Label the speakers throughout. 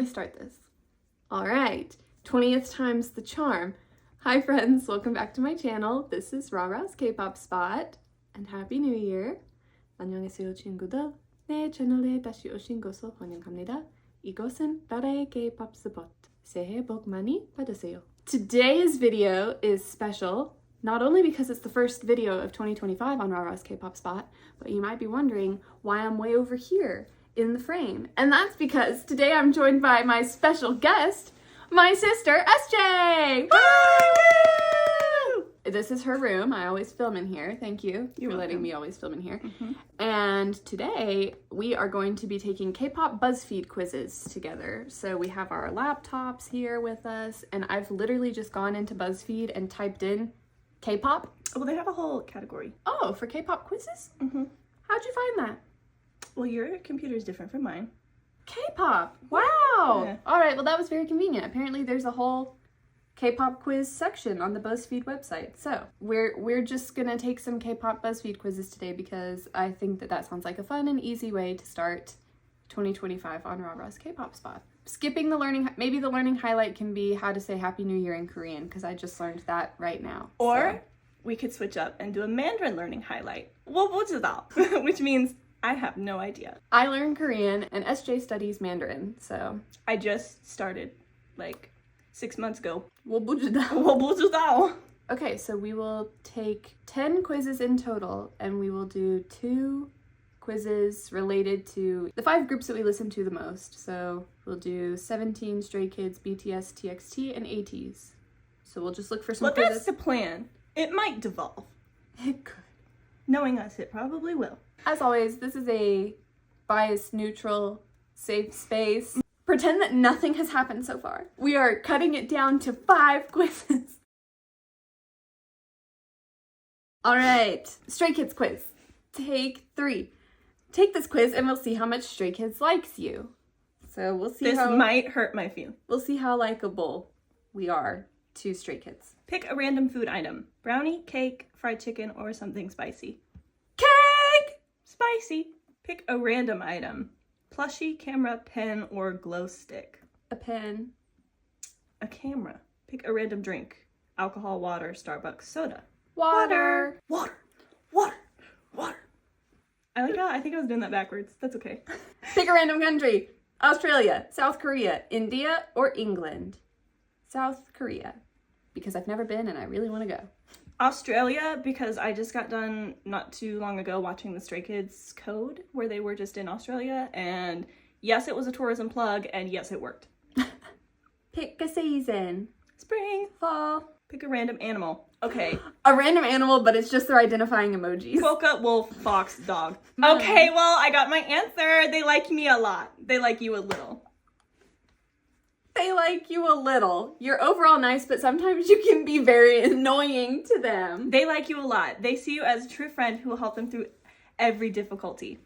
Speaker 1: really start this. All right, 20th time's the charm. Hi friends, welcome back to my channel. This is raraskpopspot, and Happy New Year. 안녕하세요 친구들. 내 채널에 다시 오신 것을 환영합니다. 이곳은 rara의 K-pop spot. 새해 복 많이 받으세요. Today's video is special, not only because it's the first video of 2025 on Rara's K-pop spot, but you might be wondering why I'm way over here in the frame. And that's because today I'm joined by my special guest, my sister, SJ! Woo! This is her room. I always film in here. Thank you for letting me always film in here. And today we are going to be taking K-pop Buzzfeed quizzes together. So we have our laptops here with us, and I've literally just gone into Buzzfeed and typed in K-pop.
Speaker 2: Well, they have a whole category.
Speaker 1: Oh, for K-pop quizzes? How'd you find that?
Speaker 2: Well, your computer is different from mine.
Speaker 1: K-pop. Wow.
Speaker 2: Yeah.
Speaker 1: All right. Well, that was very convenient. Apparently, there's a whole K-pop quiz section on the Buzzfeed website. So we're just gonna take some K-pop Buzzfeed quizzes today because I think that sounds like a fun and easy way to start 2025 on Rara's K-pop spot. Skipping the learning, maybe the learning highlight can be how to say Happy New Year in Korean because I just learned that right now.
Speaker 2: Or we could switch up and do a Mandarin learning highlight. 我不知道, which means I have no idea.
Speaker 1: I learn Korean and SJ studies Mandarin, so
Speaker 2: I just started like 6 months ago.
Speaker 1: 我不知道.
Speaker 2: 我不知道.
Speaker 1: Okay, so we will take 10 quizzes in total, and we will do 2 quizzes related to the 5 groups that we listen to the most. So we'll do 17, Stray Kids, BTS, TXT, and ATEEZ. So we'll just look for some
Speaker 2: Well,
Speaker 1: quizzes.
Speaker 2: that's the plan. It might devolve.
Speaker 1: It could.
Speaker 2: Knowing us, it probably will.
Speaker 1: As always, this is a bias-neutral, safe space. Pretend that nothing has happened so far. We are cutting it down to 5 quizzes. All right, Stray Kids quiz. Take 3. Take this quiz and we'll see how much Stray Kids likes you. So we'll see
Speaker 2: This might hurt my feelings.
Speaker 1: We'll see how likable we are to Stray Kids.
Speaker 2: Pick a random food item. Brownie, cake, fried chicken, or something spicy.
Speaker 1: Cake!
Speaker 2: Spicy. Pick a random item. Plushie, camera, pen, or glow stick.
Speaker 1: A pen.
Speaker 2: A camera. Pick a random drink. Alcohol, water, Starbucks, soda.
Speaker 1: Water.
Speaker 2: Water. Water. Water. I like how I think I was doing that backwards. That's okay.
Speaker 1: Pick a random country. Australia, South Korea, India, or England. South Korea. Because I've never been and I really want to go.
Speaker 2: Australia, because I just got done not too long ago watching the Stray Kids Code, where they were just in Australia, and yes, it was a tourism plug, and yes, it worked.
Speaker 1: Pick a season.
Speaker 2: Spring.
Speaker 1: Fall.
Speaker 2: Pick a random animal. Okay.
Speaker 1: A random animal, but it's just their identifying emojis.
Speaker 2: Quokka, wolf, fox, dog. Okay, well, I got my answer. They like me a lot. They like you a little.
Speaker 1: They like you a little. You're overall nice, but sometimes you can be very annoying to them.
Speaker 2: They like you a lot. They see you as a true friend who will help them through every difficulty.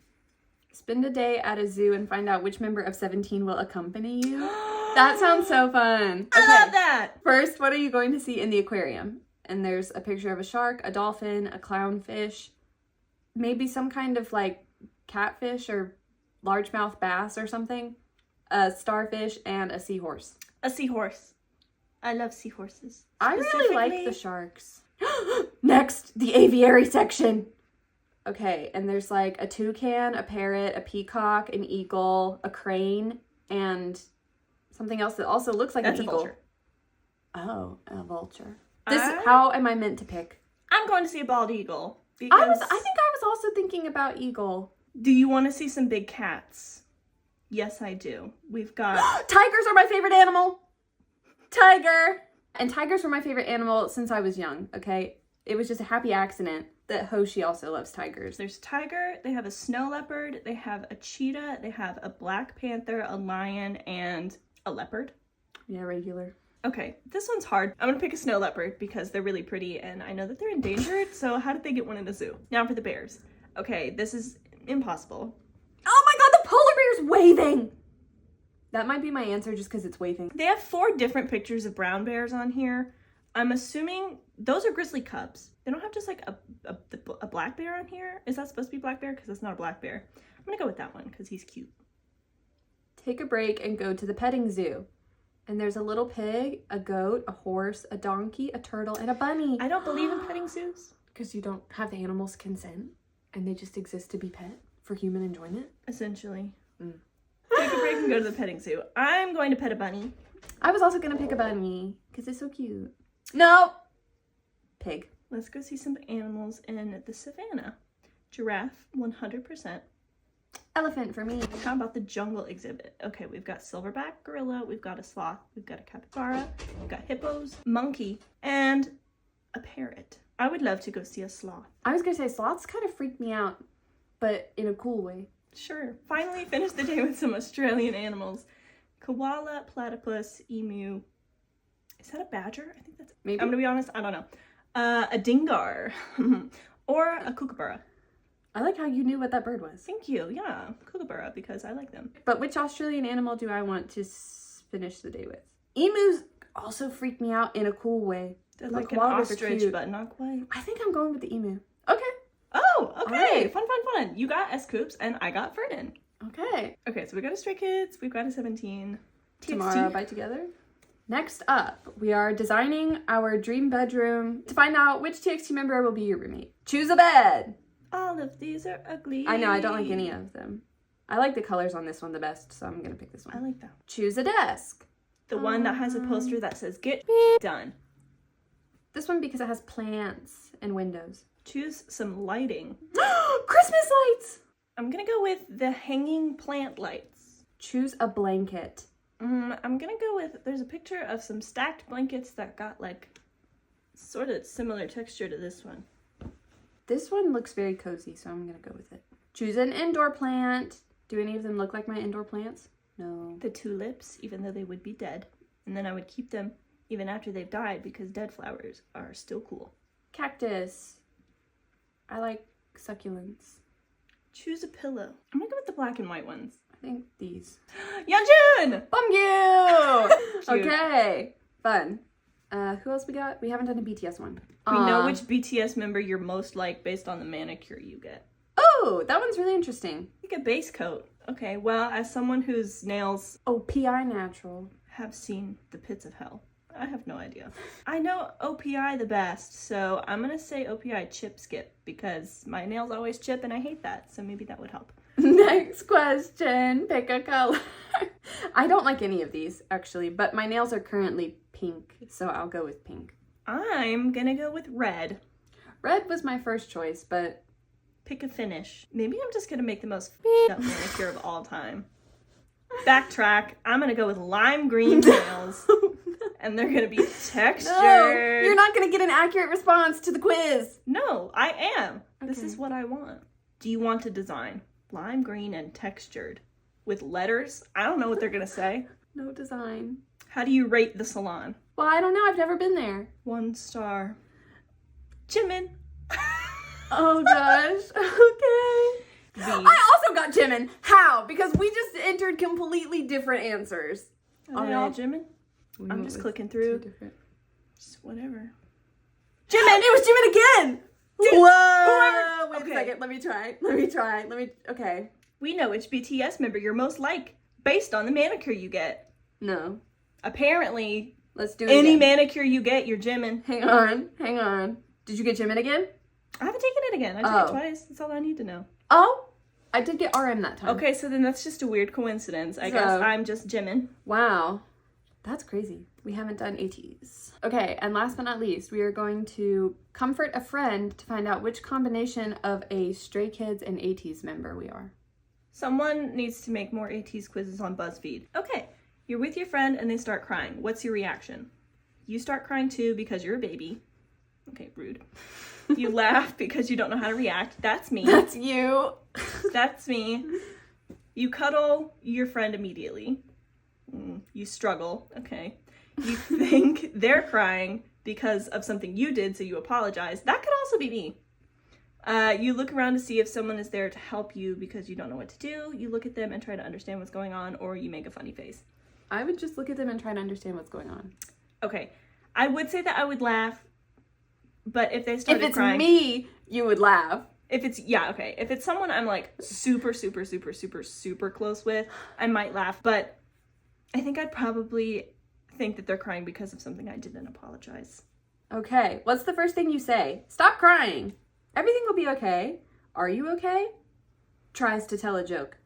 Speaker 1: Spend a day at a zoo and find out which member of 17 will accompany you. That sounds so fun.
Speaker 2: I love that.
Speaker 1: First, what are you going to see in the aquarium? And there's a picture of a shark, a dolphin, a clownfish, maybe some kind of like catfish or largemouth bass or something, a starfish, and a seahorse.
Speaker 2: A seahorse. I love seahorses.
Speaker 1: I really like the sharks. Next, the aviary section. Okay, and there's like a toucan, a parrot, a peacock, an eagle, a crane, and something else that also looks like
Speaker 2: That's
Speaker 1: an
Speaker 2: a
Speaker 1: eagle.
Speaker 2: vulture.
Speaker 1: Oh, a vulture. How am I meant to pick?
Speaker 2: I'm going to see a bald eagle. Because
Speaker 1: I think I was also thinking about eagle.
Speaker 2: Do you want to see some big cats? Yes, I do. We've got...
Speaker 1: Tigers are my favorite animal! Tiger! And tigers were my favorite animal since I was young, okay? It was just a happy accident that Hoshi also loves tigers.
Speaker 2: There's tiger, they have a snow leopard, they have a cheetah, they have a black panther, a lion, and a leopard.
Speaker 1: Yeah, regular.
Speaker 2: Okay, this one's hard. I'm gonna pick a snow leopard because they're really pretty and I know that they're endangered, so how did they get one in a zoo? Now for the bears. Okay, this is impossible.
Speaker 1: Oh my god, the polar bear's waving! That might be my answer just because it's waving.
Speaker 2: They have 4 different pictures of brown bears on here. I'm assuming those are grizzly cubs. They don't have just like a black bear on here. Is that supposed to be black bear? Because that's not a black bear. I'm gonna go with that one because he's cute.
Speaker 1: take a break and go to the petting zoo. And there's a little pig, a goat, a horse, a donkey, a turtle, and a bunny.
Speaker 2: I don't believe in petting zoos.
Speaker 1: Because you don't have the animals' consent and they just exist to be pet for human enjoyment?
Speaker 2: Essentially. Take a break and go to the petting zoo. I'm going to pet a bunny.
Speaker 1: I was also going to pick a bunny because it's so cute. No! Pig.
Speaker 2: Let's go see some animals in the savannah. Giraffe, 100%.
Speaker 1: Elephant for me.
Speaker 2: How about the jungle exhibit? Okay, we've got silverback gorilla, we've got a sloth, we've got a capybara, we've got hippos, monkey, and a parrot. I would love to go see a sloth.
Speaker 1: I was going to say sloths kind of freak me out, but in a cool way.
Speaker 2: Sure. Finally finished the day with some Australian animals. Koala, platypus, emu. Is that a badger? I think that's...
Speaker 1: Maybe.
Speaker 2: I'm going to be honest, I don't know. A dingar. Or a kookaburra.
Speaker 1: I like how you knew what that bird was.
Speaker 2: Thank you. Yeah, kookaburra, because I like them.
Speaker 1: But which Australian animal do I want to finish the day with? Emus also freak me out in a cool way.
Speaker 2: They're like an ostrich, but not quite.
Speaker 1: I think I'm going with the emu. Okay.
Speaker 2: Oh, okay.
Speaker 1: Right.
Speaker 2: Fun. You got S-Coops and I got Fernan.
Speaker 1: Okay.
Speaker 2: Okay, so we got a Stray Kids, we've got a 17.
Speaker 1: Tomorrow Bite Together. Next up, we are designing our dream bedroom to find out which TXT member will be your roommate. Choose a bed.
Speaker 2: All of these are ugly.
Speaker 1: I know, I don't like any of them. I like the colors on this one the best, so I'm gonna pick this one.
Speaker 2: I like that.
Speaker 1: Choose a desk.
Speaker 2: The one that has a poster that says, get done.
Speaker 1: This one because it has plants and windows.
Speaker 2: Choose some lighting.
Speaker 1: Christmas lights!
Speaker 2: I'm gonna go with the hanging plant lights.
Speaker 1: Choose a blanket.
Speaker 2: I'm gonna go with, there's a picture of some stacked blankets that got like sort of similar texture to this one.
Speaker 1: This one looks very cozy, so I'm gonna go with it. Choose an indoor plant. Do any of them look like my indoor plants? No.
Speaker 2: The tulips, even though they would be dead. And then I would keep them even after they've died because dead flowers are still cool.
Speaker 1: Cactus. I like succulents.
Speaker 2: Choose a pillow. I'm gonna go with the black and white ones.
Speaker 1: I think these.
Speaker 2: Yeonjun!
Speaker 1: Bum you! Okay. Fun. Who else we got? We haven't done a BTS one.
Speaker 2: We know which BTS member you're most like based on the manicure you get.
Speaker 1: Oh, that one's really interesting.
Speaker 2: Like a base coat. Okay, well, as someone whose nails
Speaker 1: OPI natural
Speaker 2: have seen the pits of hell, I have no idea. I know OPI the best, so I'm gonna say OPI chip skip because my nails always chip and I hate that, so maybe that would help.
Speaker 1: Next question. Pick a color. I don't like any of these, actually, but my nails are currently pink, so I'll go with pink.
Speaker 2: I'm gonna go with red.
Speaker 1: Red was my first choice, but...
Speaker 2: Pick a finish. Maybe I'm just gonna make the most up manicure of all time. Backtrack. I'm gonna go with lime green nails. And they're gonna be textured.
Speaker 1: No, you're not gonna get an accurate response to the quiz.
Speaker 2: No, I am.
Speaker 1: Okay.
Speaker 2: This is what I want. Do you want to design lime green and textured with letters? I don't know what they're gonna say.
Speaker 1: No design.
Speaker 2: How do you rate the salon?
Speaker 1: Well, I don't know. I've never been there.
Speaker 2: 1 star. Jimin.
Speaker 1: Oh gosh. Okay. I also got Jimin. How? Because we just entered completely different answers.
Speaker 2: Are they all Jimin? I'm just clicking through. Just whatever.
Speaker 1: Jimin! It was Jimin again!
Speaker 2: Dude,
Speaker 1: whoa! Wait
Speaker 2: okay.
Speaker 1: a second. Let me try. Okay.
Speaker 2: We know which BTS member you're most like based on the manicure you get.
Speaker 1: No.
Speaker 2: Apparently,
Speaker 1: Let's do it
Speaker 2: any
Speaker 1: again.
Speaker 2: manicure you get, you're Jimin.
Speaker 1: Hang on. Did you get Jimin again?
Speaker 2: I haven't taken it again. I took it twice. That's all I need to know.
Speaker 1: Oh! I did get RM that time.
Speaker 2: Okay, so then that's just a weird coincidence. I guess I'm just Jimin.
Speaker 1: Wow. That's crazy. We haven't done ATs. Okay, and last but not least, we are going to comfort a friend to find out which combination of a Stray Kids and ATs member we are.
Speaker 2: Someone needs to make more ATs quizzes on Buzzfeed. Okay, you're with your friend and they start crying. What's your reaction? You start crying too because you're a baby. Okay, rude. You laugh because you don't know how to react. That's me.
Speaker 1: That's you.
Speaker 2: That's me. You cuddle your friend immediately. You struggle. Okay. You think they're crying because of something you did, so you apologize. That could also be me. You look around to see if someone is there to help you because you don't know what to do. You look at them and try to understand what's going on, or you make a funny face.
Speaker 1: I would just look at them and try to understand what's going on.
Speaker 2: Okay. I would say that I would laugh, but if they started
Speaker 1: crying... If it's
Speaker 2: crying,
Speaker 1: me, you would laugh.
Speaker 2: If it's someone I'm like super close with, I might laugh, but I think I'd probably think that they're crying because of something I did and apologize.
Speaker 1: Okay, what's the first thing you say? Stop crying. Everything will be okay. Are you okay? Tries to tell a joke.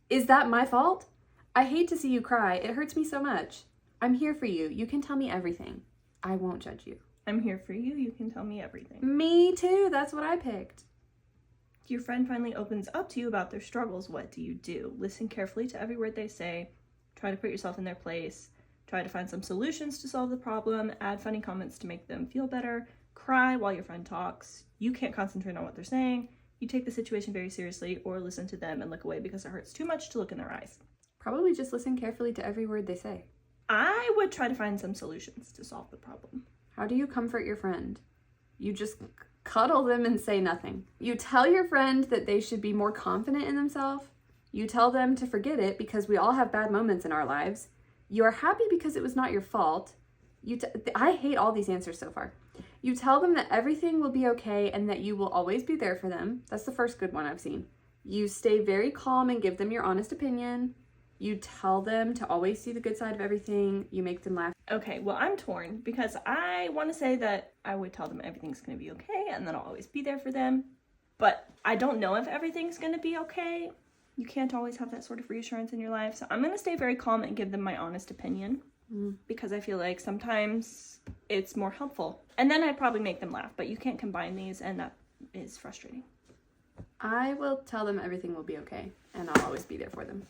Speaker 1: Is that my fault? I hate to see you cry. It hurts me so much. I'm here for you. You can tell me everything. I won't judge you.
Speaker 2: I'm here for you. You can tell me everything.
Speaker 1: Me too. That's what I picked.
Speaker 2: Your friend finally opens up to you about their struggles. What do you do? Listen carefully to every word they say. Try to put yourself in their place. Try to find some solutions to solve the problem. Add funny comments to make them feel better. Cry while your friend talks. You can't concentrate on what they're saying. You take the situation very seriously, or listen to them and look away because it hurts too much to look in their eyes.
Speaker 1: Probably just listen carefully to every word they say.
Speaker 2: I would try to find some solutions to solve the problem.
Speaker 1: How do you comfort your friend? You just cuddle them and say nothing. You tell your friend that they should be more confident in themselves. You tell them to forget it because we all have bad moments in our lives. You are happy because it was not your fault. I hate all these answers so far. You tell them that everything will be okay and that you will always be there for them. That's the first good one I've seen. You stay very calm and give them your honest opinion. You tell them to always see the good side of everything. You make them laugh.
Speaker 2: Okay, well, I'm torn because I want to say that I would tell them everything's going to be okay and that I'll always be there for them. But I don't know if everything's going to be okay. You can't always have that sort of reassurance in your life. So I'm going to stay very calm and give them my honest opinion because I feel like sometimes it's more helpful. And then I'd probably make them laugh, but you can't combine these and that is frustrating.
Speaker 1: I will tell them everything will be okay and I'll always be there for them.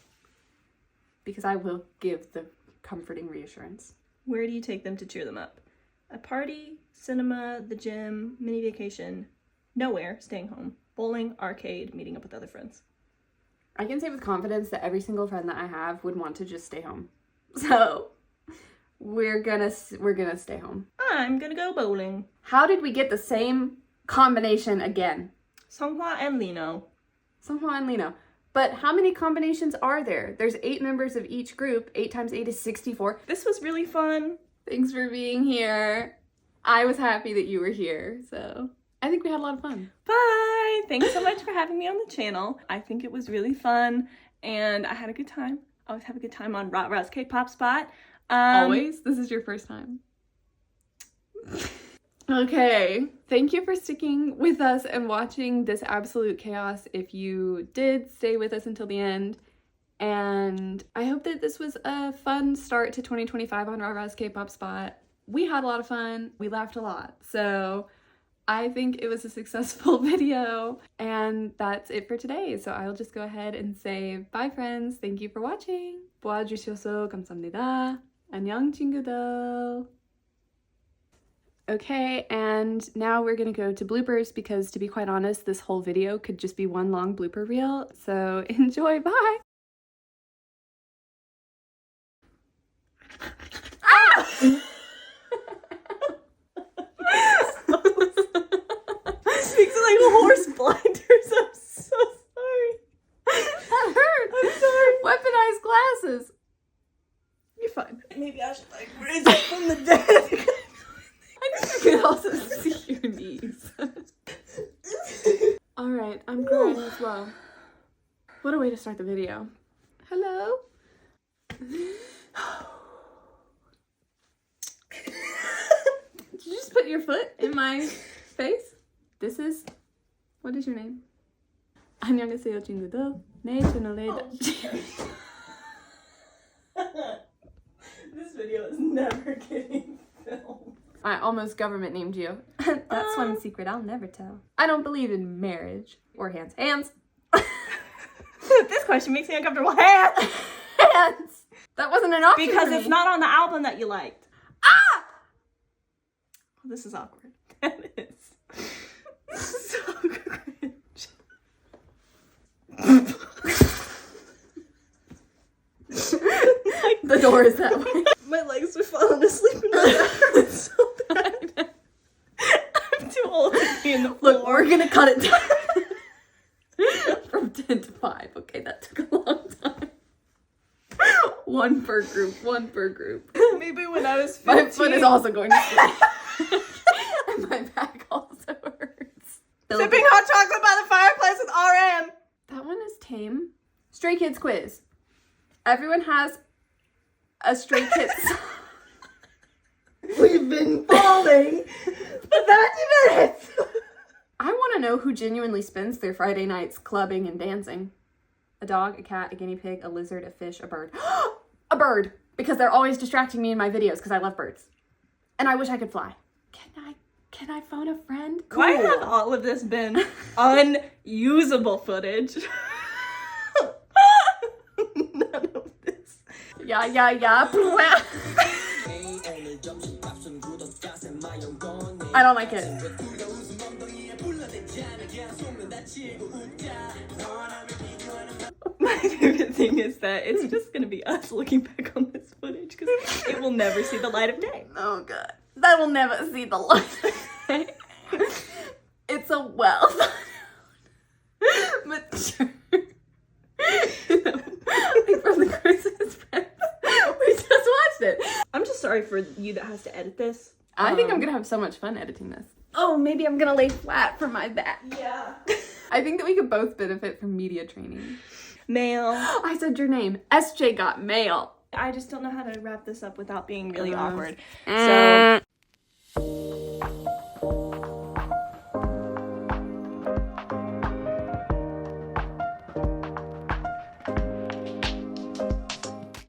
Speaker 1: Because I will give the comforting reassurance.
Speaker 2: Where do you take them to cheer them up? A party, cinema, the gym, mini vacation, nowhere, staying home, bowling, arcade, meeting up with other friends.
Speaker 1: I can say with confidence that every single friend that I have would want to just stay home. So we're gonna stay home.
Speaker 2: I'm gonna go bowling.
Speaker 1: How did we get the same combination again?
Speaker 2: Songhwa and Lino.
Speaker 1: Songhwa and Lino. But how many combinations are there? There's 8 members of each group. 8 times 8 is 64.
Speaker 2: This was really fun.
Speaker 1: Thanks for being here. I was happy that you were here, so I think we had a lot of fun.
Speaker 2: Bye! Thanks so much for having me on the channel. I think it was really fun, and I had a good time. I always have a good time on raraskpopspot.
Speaker 1: Always? This is your first time? Okay, thank you for sticking with us and watching this absolute chaos. If you did, stay with us until the end. And I hope that this was a fun start to 2025 on raraskpopspot. We had a lot of fun. We laughed a lot. So I think it was a successful video. And that's it for today. So I'll just go ahead and say bye, friends. Thank you for watching. 보아주셔서 감사합니다. 안녕, 친구들. Okay, and now we're gonna go to bloopers because, to be quite honest, this whole video could just be one long blooper reel. So enjoy, bye! Ah!
Speaker 2: Speaks like a horse blinders. I'm so sorry.
Speaker 1: That hurt!
Speaker 2: I'm sorry.
Speaker 1: Weaponized glasses! You're fine.
Speaker 2: Maybe I should like raise up from the dead.
Speaker 1: You can also see your knees. Alright, I'm crying as well. What a way to start the video. Hello? Did you just put your foot in my face? This is... What is your name? 안녕하세요, 친구들. 내 채널에...
Speaker 2: This video is never getting filmed.
Speaker 1: I almost government named you. That's one secret I'll never tell. I don't believe in marriage or hands. Hands!
Speaker 2: This question makes me uncomfortable. Hands!
Speaker 1: Hands! That wasn't an option
Speaker 2: Because
Speaker 1: for
Speaker 2: it's
Speaker 1: me.
Speaker 2: not on the album that you liked.
Speaker 1: Ah!
Speaker 2: Oh, this is awkward. That is. So cringe.
Speaker 1: The door is that way.
Speaker 2: My legs are falling asleep in my back. It's so bad. I'm too old to be in the floor.
Speaker 1: Look, we're gonna cut it down. From 10 to 5. Okay, that took a long time. One per group.
Speaker 2: Maybe when I was 15.
Speaker 1: My foot is also going to sleep. And my back also hurts.
Speaker 2: Sipping hot chocolate by the fire.
Speaker 1: Stray Kids quiz. Everyone has a Stray Kids song.
Speaker 2: We've been falling for 30 minutes.
Speaker 1: I want to know who genuinely spends their Friday nights clubbing and dancing. A dog, a cat, a guinea pig, a lizard, a fish, a bird. A bird! Because they're always distracting me in my videos because I love birds. And I wish I could fly. Can I phone a friend? Cool.
Speaker 2: Why have all of this been unusable footage? None of this.
Speaker 1: Yeah. I don't like it.
Speaker 2: My favorite thing is that it's just gonna be us looking back on this footage because it will never see the light of day.
Speaker 1: Oh god. That will never see the light of day. It's a well mature. Like from the Christmas Prince. We just watched it.
Speaker 2: I'm just sorry for you that has to edit this.
Speaker 1: I think I'm gonna have so much fun editing this. Oh, maybe I'm gonna lay flat for my back.
Speaker 2: Yeah.
Speaker 1: I think that we could both benefit from media training.
Speaker 2: Mail.
Speaker 1: I said your name. SJ got mail.
Speaker 2: I just don't know how to wrap this up without being really awkward. So